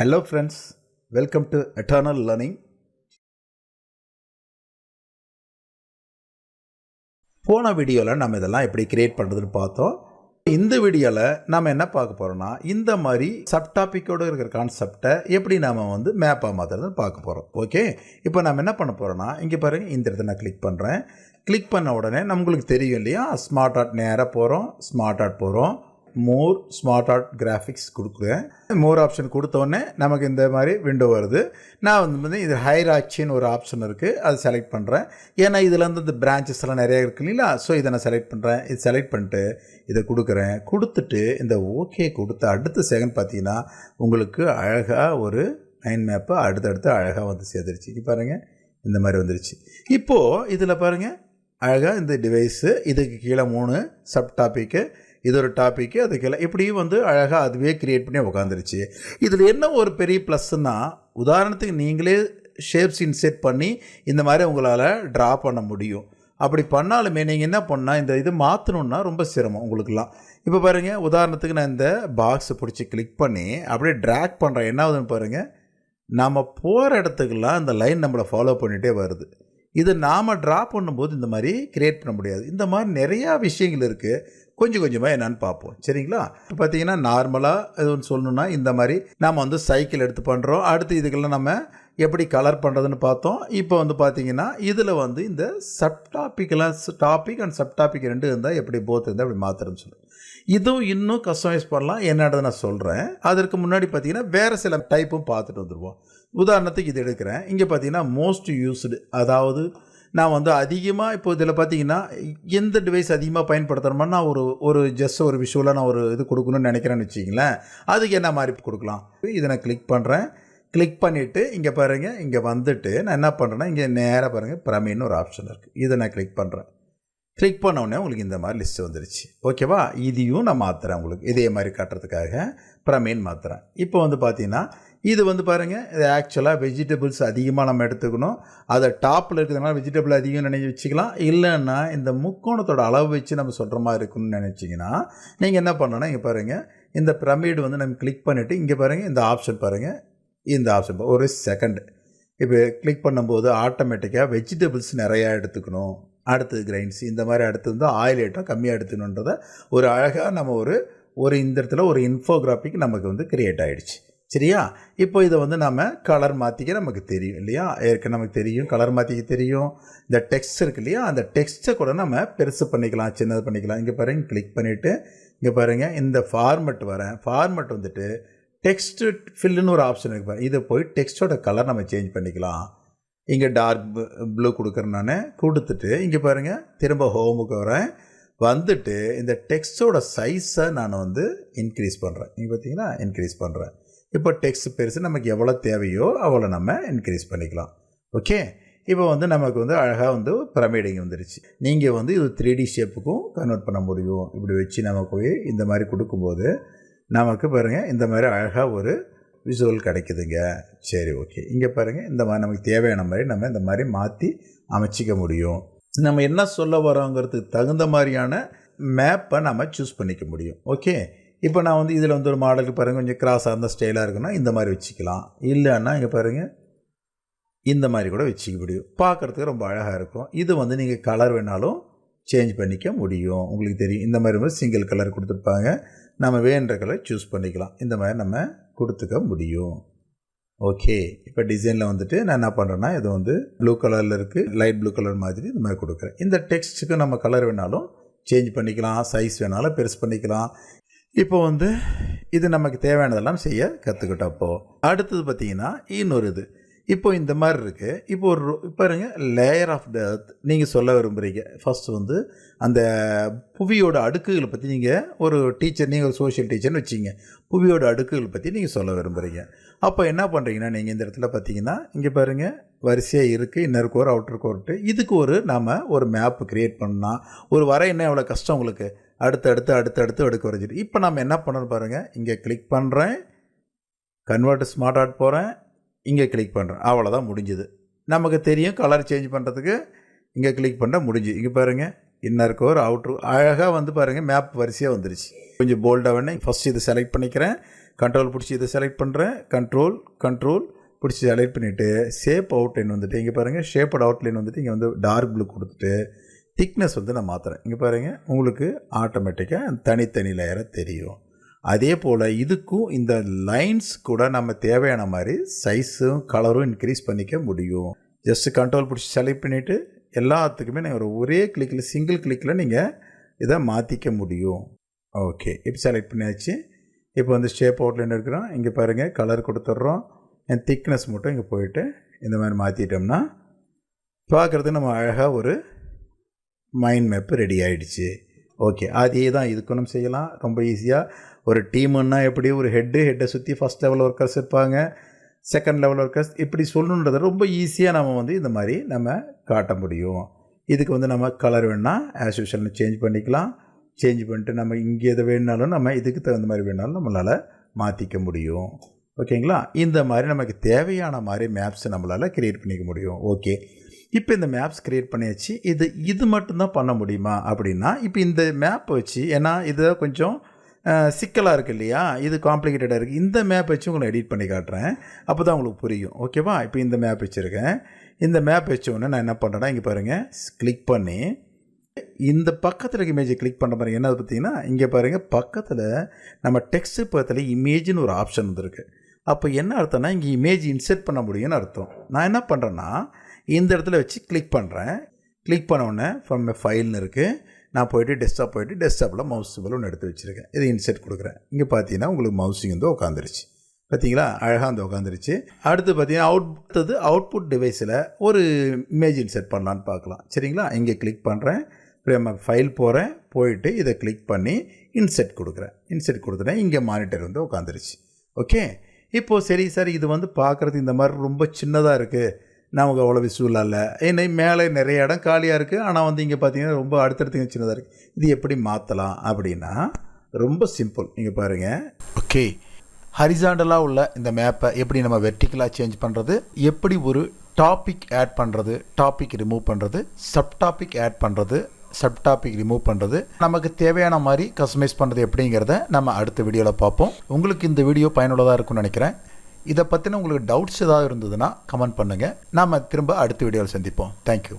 Hello friends, welcome to Eternal Learning. போன வீடியோவில் நம்ம இதெல்லாம் எப்படி கிரியேட் பண்ணுறதுன்னு பார்த்தோம். இந்த வீடியோவில் நம்ம என்ன பார்க்க போகிறோம்னா இந்த மாதிரி சப்டாபிக்கோடு இருக்கிற கான்செப்டை எப்படி நாம் மேப்பாக மாற்றுறதுன்னு பார்க்க போகிறோம். ஓகே, இப்போ நம்ம என்ன பண்ண போகிறோம்னா இங்கே பாருங்கள், இந்த இடத்த நான் கிளிக் பண்ணுறேன். கிளிக் பண்ண உடனே நம்மளுக்கு தெரியும் இல்லையா, ஸ்மார்ட் ஆர்ட் நேராக போகிறோம். ஸ்மார்ட் ஆர்ட் போகிறோம், மோர் ஸ்மார்ட் ஆர்ட் கிராஃபிக்ஸ் கொடுக்குறேன். மோர் ஆப்ஷன் கொடுத்தோடனே நமக்கு இந்த மாதிரி விண்டோ வருது. நான் இது ஹைராச்சின்னு ஒரு ஆப்ஷன் இருக்குது, அது செலக்ட் பண்ணுறேன். ஏன்னா இதில் இந்த பிரான்ச்சஸ் எல்லாம் நிறைய இருக்குது இல்லைங்களா. ஸோ இதை நான் செலக்ட் பண்ணுறேன். இது செலக்ட் பண்ணிட்டு இதை கொடுக்குறேன். கொடுத்துட்டு இந்த ஓகே கொடுத்த அடுத்த செகண்ட் பார்த்தீங்கன்னா உங்களுக்கு அழகாக ஒரு மைண்ட் மேப்பு அடுத்தடுத்து அழகாக சேர்ந்துருச்சு. இது பாருங்கள், இந்த மாதிரி வந்துருச்சு. இப்போது இதில் பாருங்கள் அழகாக இந்த டிவைஸு, இதுக்கு கீழே 3 சப் டாப்பிக்கு, இது ஒரு டாப்பிக்கு, அது கீழே இப்படி அழகாக அதுவே க்ரியேட் பண்ணி உட்காந்துருச்சு. இதில் என்ன ஒரு பெரிய ப்ளஸ்ன்னா, உதாரணத்துக்கு நீங்களே ஷேப்ஸ் இன்செர்ட் பண்ணி இந்த மாதிரி உங்களால் ட்ரா பண்ண முடியும். அப்படி பண்ணாலுமே நீங்கள் என்ன பண்ணால் இந்த இது மாற்றணுன்னா ரொம்ப சிரமம் உங்களுக்குலாம். இப்போ பாருங்கள், உதாரணத்துக்கு நான் இந்த பாக்ஸை பிடிச்சி கிளிக் பண்ணி அப்படியே ட்ராக் பண்ணுறேன். என்ன ஆகுதுன்னு பாருங்கள், நம்ம போகிற இடத்துக்கெல்லாம் இந்த லைன் நம்மளை ஃபாலோ பண்ணிகிட்டே வருது. இது நாம் ட்ரா பண்ணும்போது இந்த மாதிரி க்ரியேட் பண்ண முடியாது. இந்த மாதிரி நிறையா விஷயங்கள் இருக்குது. கொஞ்சம் கொஞ்சமாக என்னென்னு பார்ப்போம், சரிங்களா. இப்போ பார்த்தீங்கன்னா நார்மலாக இது ஒன்று சொல்லணுன்னா இந்த மாதிரி நாம் சைக்கிள் எடுத்து பண்ணுறோம். அடுத்து இதுக்கெல்லாம் நம்ம எப்படி கலர் பண்ணுறதுன்னு பார்த்தோம். இப்போ பார்த்தீங்கன்னா இதில் இந்த சப் டாப்பிக்கெல்லாம் டாபிக் அண்ட் சப் டாபிக் 2 இருந்தால் எப்படி போத் இருந்தால் அப்படி மாற்றுறதுன்னு சொல்லுவேன். இதுவும் இன்னும் கஸ்டமைஸ் பண்ணலாம், என்னன்றதை நான் சொல்கிறேன். அதற்கு முன்னாடி பார்த்தீங்கன்னா வேறு சில டைப்பும் பார்த்துட்டு வந்துடுவோம். உதாரணத்துக்கு இது எடுக்கிறேன். இங்கே பார்த்தீங்கன்னா மோஸ்ட் யூஸ்டு, அதாவது நான் அதிகமாக இப்போ இதில் பார்த்தீங்கன்னா எந்த டிவைஸ் அதிகமாக பயன்படுத்துகிறோம்னா நான் ஒரு ஜஸ்ட் ஒரு விஷுவலாக நான் ஒரு இது கொடுக்கணும்னு நினைக்கிறேன்னு வச்சிங்களேன். அதுக்கு என்ன மாதிரி கொடுக்கலாம். இதை நான் கிளிக் பண்ணுறேன். கிளிக் பண்ணிவிட்டு இங்கே பாருங்கள், இங்கே வந்துட்டு நான் என்ன பண்ணுறேன்னா இங்கே நேராக பாருங்கள் பிரமின்னு ஒரு ஆப்ஷன் இருக்குது. இதை நான் கிளிக் பண்ணுறேன். கிளிக் பண்ண உடனே உங்களுக்கு இந்த மாதிரி லிஸ்ட்டு வந்துருச்சு. ஓகேவா, இதையும் நான் மாற்றுறேன். உங்களுக்கு இதே மாதிரி காட்டுறதுக்காக பிரமீன் மாற்றுறேன். இப்போ பார்த்தீங்கன்னா இது பாருங்கள், இது ஆக்சுவலாக வெஜிடபிள்ஸ் அதிகமாக நம்ம எடுத்துக்கணும். அதை டாப்பில் இருக்கிறதுனால வெஜிடபிள் அதிகம் நினைச்சு வச்சுக்கலாம். இல்லைன்னா இந்த முக்கோணத்தோட அளவு வச்சு நம்ம சொல்கிற மாதிரி இருக்குன்னு நினச்சிங்கன்னா நீங்கள் என்ன பண்ணணும்னா இங்கே பாருங்கள், இந்த பிரமிடு நம்ம கிளிக் பண்ணிவிட்டு இங்கே பாருங்கள், இந்த ஆப்ஷன் பாருங்கள், இந்த ஆப்ஷன் ஒரு செகண்ட் இப்போ கிளிக் பண்ணும்போது ஆட்டோமேட்டிக்காக வெஜிடபிள்ஸ் நிறையா எடுத்துக்கணும். அடுத்தது கிரைன்ஸ், இந்த மாதிரி அடுத்தது ஆயில் ஐட்டம் கம்மியாக எடுத்துக்கணுன்றதை ஒரு அழகாக நம்ம ஒரு இந்த இடத்துல ஒரு இன்ஃபோகிராஃபிக் நமக்கு கிரியேட் ஆகிடுச்சு. சரியா. இப்போ இதை நம்ம கலர் மாற்றிக்க நமக்கு தெரியும் இல்லையா, ஏற்கனவே நமக்கு தெரியும் கலர் மாற்றிக்க தெரியும். இந்த டெக்ஸ்ட் இருக்குது இல்லையா, அந்த டெக்ஸ்ட்டை கூட நம்ம பெருசு பண்ணிக்கலாம், சின்னது பண்ணிக்கலாம். இங்கே பாருங்கள், கிளிக் பண்ணிவிட்டு இங்கே பாருங்கள் இந்த ஃபார்மெட் வரேன். ஃபார்மெட் டெக்ஸ்ட்டு ஃபில்லுன்னு ஒரு ஆப்ஷன் இருக்குது பாருங்கள். இதை போய் டெக்ஸ்ட்டோட கலர் நம்ம சேஞ்ச் பண்ணிக்கலாம். இங்கே டார்க் ப்ளூ கொடுக்குறேன். நான் கொடுத்துட்டு இங்கே பாருங்கள் திரும்ப ஹோமுக்கு வரேன். வந்துட்டு இந்த டெக்ஸ்ட்டோட சைஸை நான் இன்க்ரீஸ் பண்ணுறேன். இங்கே பார்த்தீங்கன்னா இன்க்ரீஸ் பண்ணுறேன். இப்போ டெக்ஸ்ட் பெருசு நமக்கு எவ்வளோ தேவையோ அவ்வளோ நம்ம இன்க்ரீஸ் பண்ணிக்கலாம். ஓகே, இப்போ நமக்கு அழகாக பிரமிடிங் வந்துருச்சு. நீங்கள் இது 3D ஷேப்புக்கும் கன்வெர்ட் பண்ண முடியும். இப்படி வச்சு நம்ம போய் இந்த மாதிரி கொடுக்கும்போது நமக்கு பாருங்கள் இந்த மாதிரி அழகாக ஒரு விசுவல் கிடைக்குதுங்க. சரி, ஓகே. இங்கே பாருங்கள், இந்த மாதிரி நமக்கு தேவையான மாதிரி நம்ம இந்த மாதிரி மாற்றி அமைச்சிக்க முடியும். நம்ம என்ன சொல்ல வரோங்கிறதுக்கு தகுந்த மாதிரியான மேப்பை நம்ம சூஸ் பண்ணிக்க முடியும். ஓகே, இப்போ நான் இதில் ஒரு மாடலுக்கு பாருங்கள் கொஞ்சம் கிராஸாக இருந்தால் ஸ்டைலாக இருக்குன்னா இந்த மாதிரி வச்சுக்கலாம். இல்லைன்னா இங்கே பாருங்கள் இந்த மாதிரி கூட வச்சுக்க முடியும். பார்க்குறதுக்கு ரொம்ப அழகாக இருக்கும். இது நீங்கள் கலர் வேணாலும் சேஞ்ச் பண்ணிக்க முடியும். உங்களுக்கு தெரியும் இந்த மாதிரி சிங்கிள் கலர் கொடுத்துருப்பாங்க. நம்ம வேணுன்ற கலர் சூஸ் பண்ணிக்கலாம். இந்த மாதிரி நம்ம கொடுத்துக்க முடியும். ஓகே, இப்போ டிசைனில் நான் என்ன பண்ணுறேன்னா இது ப்ளூ கலரில் இருக்குது, லைட் ப்ளூ கலர் மாதிரி இந்த மாதிரி கொடுக்குறேன். இந்த டெக்ஸ்ட்டுக்கு நம்ம கலர் வேணாலும் சேஞ்ச் பண்ணிக்கலாம், சைஸ் வேணாலும் பெருசு பண்ணிக்கலாம். இப்போ இது நமக்கு தேவையானதெல்லாம் செய்ய கற்றுக்கிட்டோம். அப்போது அடுத்தது பார்த்திங்கன்னா இன்னொரு இது இப்போ இந்த மாதிரி இருக்குது. இப்போ பாருங்க, லேயர் ஆஃப் த எர்த் நீங்கள் சொல்ல விரும்புகிறீங்க. ஃபஸ்ட்டு அந்த புவியோட அடுக்குகளை பற்றி நீங்கள் ஒரு டீச்சர், நீங்கள் ஒரு சோஷியல் டீச்சர்னு வச்சிங்க, புவியோட அடுக்குகளை பற்றி நீங்கள் சொல்ல விரும்புகிறீங்க. அப்போ என்ன பண்ணுறீங்கன்னா நீங்கள் இந்த இடத்துல பார்த்தீங்கன்னா இங்கே பாருங்கள் வரிசையாக இருக்குது, இன்னர் கோர் அவுட்டர் கோர்ட்டு. இதுக்கு நாம் ஒரு மேப்பு க்ரியேட் பண்ணால் ஒரு வர என்ன எவ்வளோ கஷ்டம் உங்களுக்கு. அடுத்து அடுக்கு வரைஞ்சிட்டு இப்போ நம்ம என்ன பண்ணணும் பாருங்கள், இங்கே கிளிக் பண்ணுறேன், கன்வெர்ட் ஸ்மார்ட் ஆர்ட் போகிறேன், இங்கே கிளிக் பண்ணுறேன், அவ்வளோதான் முடிஞ்சுது. நமக்கு தெரியும் கலர் சேஞ்ச் பண்ணுறதுக்கு இங்கே கிளிக் பண்ணால் முடிஞ்சு. இங்கே பாருங்கள் இன்னர் கோர் அவுட்ரு அழகாக பாருங்கள் மேப் வரிசையாக வந்துருச்சு. கொஞ்சம் போல்டாக வேணே ஃபஸ்ட் இது செலக்ட் பண்ணிக்கிறேன். கண்ட்ரோல் பிடிச்சி இதை செலக்ட் பண்ணுறேன். கண்ட்ரோல் பிடிச்சி செலக்ட் பண்ணிவிட்டு ஷேப் அவுட்லைன் வந்துட்டு இங்கே பாருங்கள், ஷேப்பட் அவுட்லைன் வந்துட்டு இங்கே வந்து டார்க் ப்ளூ கொடுத்துட்டு திக்னஸ் வந்து நான் மாற்றுறேன். இங்கே பாருங்கள், உங்களுக்கு ஆட்டோமேட்டிக்காக தனித்தனி லேயராக தெரியும். அதே போல் இதுக்கும் இந்த லைன்ஸ் கூட நம்ம தேவையான மாதிரி சைஸும் கலரும் இன்க்ரீஸ் பண்ணிக்க முடியும். ஜஸ்ட்டு கண்ட்ரோல் பிடிச்சி செலக்ட் பண்ணிவிட்டு எல்லாத்துக்குமே நீங்கள் ஒரே கிளிக்கில் சிங்கிள் கிளிக்கில் நீங்கள் இதை மாற்றிக்க முடியும். ஓகே, இப்போ செலக்ட் பண்ணியாச்சு. இப்போ வந்து ஷேப் அவுட்லைன் இருக்கிறோம். இங்கே பாருங்கள், கலர் கொடுத்துட்றோம். என் திக்னஸ் மட்டும் இங்கே போயிட்டு இந்த மாதிரி மாற்றிட்டோம்னா பார்க்குறதுக்கு நம்ம அழகாக ஒரு மைண்ட் மேப்பு ரெடி ஆகிடுச்சு. ஓகே, அதே தான் இதுக்கு நம்ம செய்யலாம். ரொம்ப ஈஸியாக ஒரு டீமுன்னா எப்படி ஒரு ஹெட்டை சுற்றி ஃபஸ்ட் லெவல் ஒர்க்கர்ஸ் இருப்பாங்க, செகண்ட் லெவல் ஒர்க்கர்ஸ், இப்படி சொல்லணுன்றதை ரொம்ப ஈஸியாக நம்ம வந்து இந்த மாதிரி நம்ம காட்ட முடியும். இதுக்கு வந்து நம்ம கலர் வேணால் ஆஸ் யூஷுவல் சேஞ்ச் பண்ணிக்கலாம். சேஞ்ச் பண்ணிட்டு நம்ம இங்கே எது வேணுனாலும் நம்ம இதுக்கு தகுந்த மாதிரி வேணாலும் நம்மளால் மாற்றிக்க முடியும். ஓகேங்களா? இந்த மாதிரி நமக்கு தேவையான மாதிரி மேப்ஸ் நம்மளால் க்ரியேட் பண்ணிக்க முடியும். ஓகே, இப்போ இந்த மேப்ஸ் க்ரியேட் பண்ணியாச்சு. இது மட்டும்தான் பண்ண முடியுமா அப்படின்னா, இப்போ இந்த மேப் வச்சு, ஏன்னா இது கொஞ்சம் சிக்கலாக இருக்குது இல்லையா, இது காம்ப்ளிகேட்டடாக இருக்குது. இந்த மேப் வச்சு உங்களை எடிட் பண்ணி காட்டுறேன், அப்போ தான் உங்களுக்கு புரியும். ஓகேவா? இப்போ இந்த மேப் வச்சுருக்கேன். இந்த மேப் வச்ச உடனே நான் என்ன பண்ணுறேன்னா, இங்கே பாருங்கள், கிளிக் பண்ணி இந்த பக்கத்தில் இருக்க இமேஜை கிளிக் பண்ணுற மாதிரி என்ன பார்த்தீங்கன்னா, இங்கே பாருங்கள், பக்கத்தில் நம்ம டெக்ஸ்ட்டு பக்கத்தில் இமேஜ்னு ஒரு ஆப்ஷன் வந்துருக்கு. அப்போ என்ன அர்த்தம்னா, இங்கே இமேஜ் இன்செர்ட் பண்ண முடியும்னு அர்த்தம். நான் என்ன பண்ணுறேன்னா, இந்த இடத்துல வச்சு கிளிக் பண்ணுறேன். கிளிக் பண்ண உடனே ஃப்ரம் ஃபைல்னு இருக்குது. நான் போய்ட்டு டெஸ்க்டாப்பில் மவுஸ் சிம்பிள் ஒன்று எடுத்து வச்சுருக்கேன். இதை இன்செர்ட் கொடுக்குறேன். இங்கே பார்த்தீங்கன்னா உங்களுக்கு மவுஸிங் வந்து உட்காந்துருச்சு. பார்த்தீங்களா, அழகாக வந்து உட்காந்துருச்சு. அடுத்து பார்த்தீங்கன்னா அவுட்புட் டிவைஸில் ஒரு இமேஜ் இன்செர்ட் பண்ணலான்னு பார்க்கலாம். சரிங்களா? இங்கே கிளிக் பண்ணுறேன். நம்ம ஃபைல் போயிட்டு இதை கிளிக் பண்ணி இன்செர்ட் கொடுக்குறேன். இங்கே மானிட்டர் வந்து உட்காந்துருச்சு. ஓகே, இப்போது சரி சார், இது வந்து பார்க்குறது இந்த மாதிரி ரொம்ப சின்னதாக இருக்குது, நமக்கு அவ்வளோ விசுவலாக இல்லை, ஏன்னா மேலே நிறைய இடம் காலியாக இருக்குது, ஆனால் வந்து இங்கே பார்த்தீங்கன்னா ரொம்ப அடுத்தடுத்து சின்னதாக இருக்குது, இது எப்படி மாற்றலாம் அப்படின்னா ரொம்ப சிம்பிள். இங்கே பாருங்கள். ஓகே, ஹரிசாண்டலாக உள்ள இந்த மேப்பை எப்படி நம்ம வெர்டிக்கலாக சேஞ்ச் பண்ணுறது, எப்படி ஒரு டாபிக் ஆட் பண்ணுறது, டாபிக் ரிமூவ் பண்ணுறது, சப்டாபிக் ஆட் பண்ணுறது, சப்டாபிக் ரிமூவ் பண்ணுறது, நமக்கு தேவையான மாதிரி கஸ்டமைஸ் பண்ணுறது எப்படிங்கிறத நம்ம அடுத்த வீடியோவில் பார்ப்போம். உங்களுக்கு இந்த வீடியோ பயனுள்ளதாக இருக்கும்னு நினைக்கிறேன். இதை பற்றின உங்களுக்கு டவுட்ஸ் ஏதாவது இருந்ததுன்னா கமெண்ட் பண்ணுங்கள். நாம் திரும்ப அடுத்த வீடியோவில் சந்திப்போம். தேங்க்யூ.